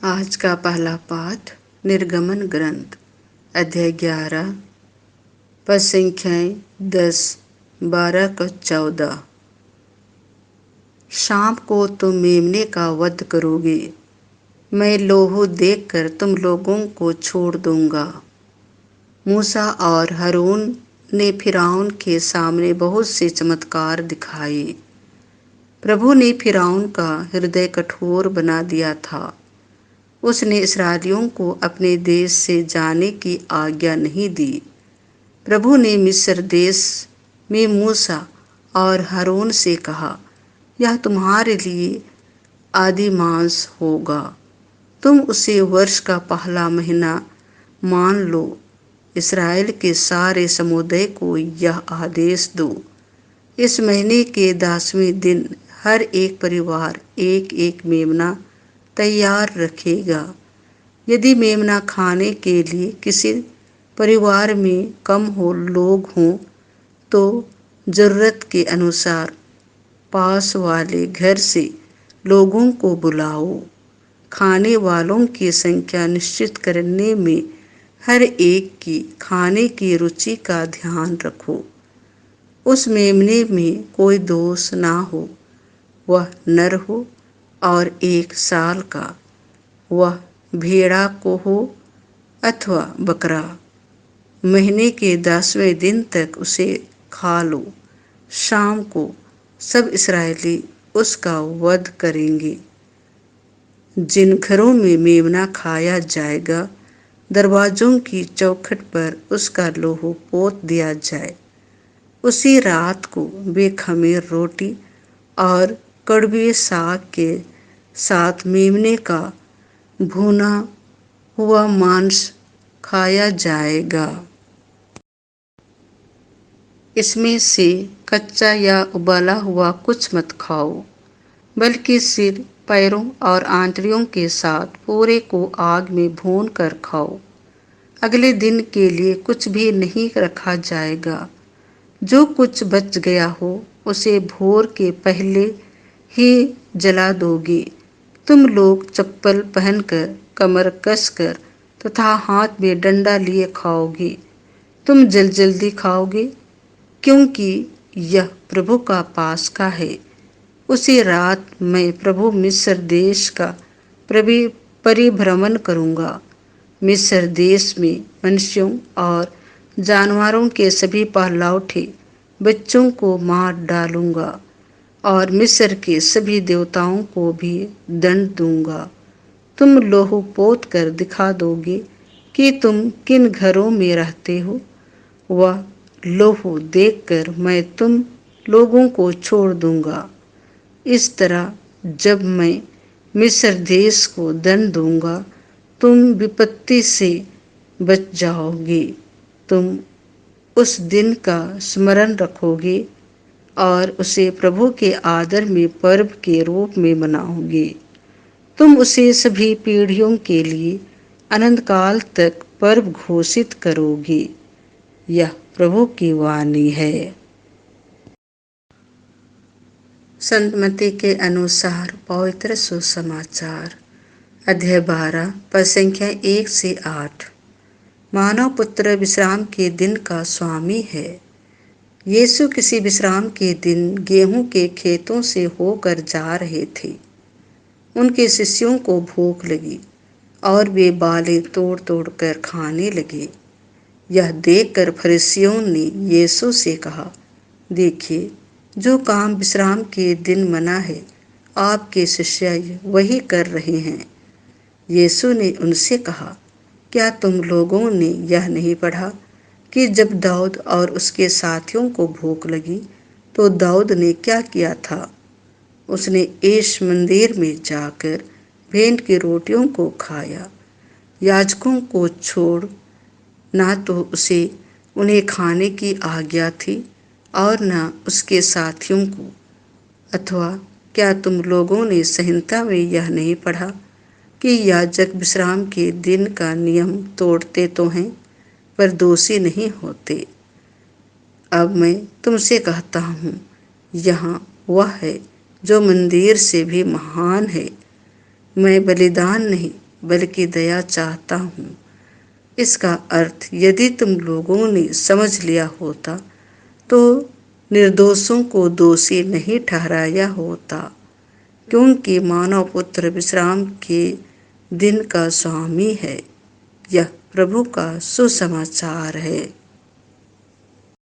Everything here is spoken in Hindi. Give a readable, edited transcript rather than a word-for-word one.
आज का पहला पाठ निर्गमन ग्रंथ अध्याय 11 पद संख्याएं 10, 12-14। शाम को तुम मेमने का वध करोगे, मैं लोहो देखकर तुम लोगों को छोड़ दूंगा। मूसा और हारून ने फिरौन के सामने बहुत से चमत्कार दिखाए। प्रभु ने फिरौन का हृदय कठोर बना दिया था। उसने इस्राएलियों को अपने देश से जाने की आज्ञा नहीं दी। प्रभु ने मिस्र देश में मूसा और हारून से कहा, यह तुम्हारे लिए आदिमास होगा। तुम उसे वर्ष का पहला महीना मान लो। इस्राएल के सारे समुदाय को यह आदेश दो, इस महीने के 10वें दिन हर एक परिवार एक एक मेमना तैयार रखेगा। यदि मेमना खाने के लिए किसी परिवार में कम लोग हों तो जरूरत के अनुसार पास वाले घर से लोगों को बुलाओ। खाने वालों की संख्या निश्चित करने में हर एक की खाने की रुचि का ध्यान रखो। उस मेमने में कोई दोष ना हो, वह नर हो और 1 साल का, वह भेड़ा को हो अथवा बकरा। महीने के 10वें दिन तक उसे खा लो। शाम को सब इस्राएली उसका वध करेंगे। जिन घरों में मेमना खाया जाएगा, दरवाजों की चौखट पर उसका लोहो पोत दिया जाए। उसी रात को वे खमीर रोटी और कड़वे साग के साथ मेमने का भुना हुआ मांस खाया जाएगा। इसमें से कच्चा या उबाला हुआ कुछ मत खाओ, बल्कि सिर, पैरों और आंतड़ियों के साथ पूरे को आग में भून कर खाओ। अगले दिन के लिए कुछ भी नहीं रखा जाएगा। जो कुछ बच गया हो उसे भोर के पहले ही जला दोगे। तुम लोग चप्पल पहनकर, कमर कसकर तथा हाथ में डंडा लिए खाओगे। तुम जल्दी खाओगे, क्योंकि यह प्रभु का पास्का है। उसी रात मैं प्रभु मिस्र देश का परिभ्रमण करूंगा। मिस्र देश में मनुष्यों और जानवरों के सभी पहलौठे बच्चों को मार डालूंगा और मिस्र के सभी देवताओं को भी दंड दूंगा। तुम लोहो पोत कर दिखा दोगे कि तुम किन घरों में रहते हो। वह लोहो देखकर मैं तुम लोगों को छोड़ दूंगा। इस तरह जब मैं मिस्र देश को दंड दूंगा, तुम विपत्ति से बच जाओगे। तुम उस दिन का स्मरण रखोगे और उसे प्रभु के आदर में पर्व के रूप में मनाओगे। तुम उसे सभी पीढ़ियों के लिए अनंत काल तक पर्व घोषित करोगे। यह प्रभु की वाणी है। संत मत्ती के अनुसार पवित्र सुसमाचार अध्याय 12 पद संख्या 1 से 8। मानव पुत्र विश्राम के दिन का स्वामी है। यीशु किसी विश्राम के दिन गेहूं के खेतों से होकर जा रहे थे। उनके शिष्यों को भूख लगी और वे बालें तोड़ तोड़ कर खाने लगे। यह देखकर फरीसियों ने यीशु से कहा, देखिए, जो काम विश्राम के दिन मना है, आपके शिष्य वही कर रहे हैं। यीशु ने उनसे कहा, क्या तुम लोगों ने यह नहीं पढ़ा कि जब दाऊद और उसके साथियों को भूख लगी तो दाऊद ने क्या किया था? उसने यीशु मंदिर में जाकर भेंट की रोटियों को खाया। याजकों को छोड़ ना तो उसे उन्हें खाने की आज्ञा थी और न उसके साथियों को। अथवा क्या तुम लोगों ने संहिता में यह नहीं पढ़ा कि याजक विश्राम के दिन का नियम तोड़ते तो हैं पर दोषी नहीं होते? अब मैं तुमसे कहता हूँ, यहाँ वह है जो मंदिर से भी महान है। मैं बलिदान नहीं बल्कि दया चाहता हूँ। इसका अर्थ यदि तुम लोगों ने समझ लिया होता तो निर्दोषों को दोषी नहीं ठहराया होता, क्योंकि मानव पुत्र विश्राम के दिन का स्वामी है। यह प्रभु का सुसमाचार है।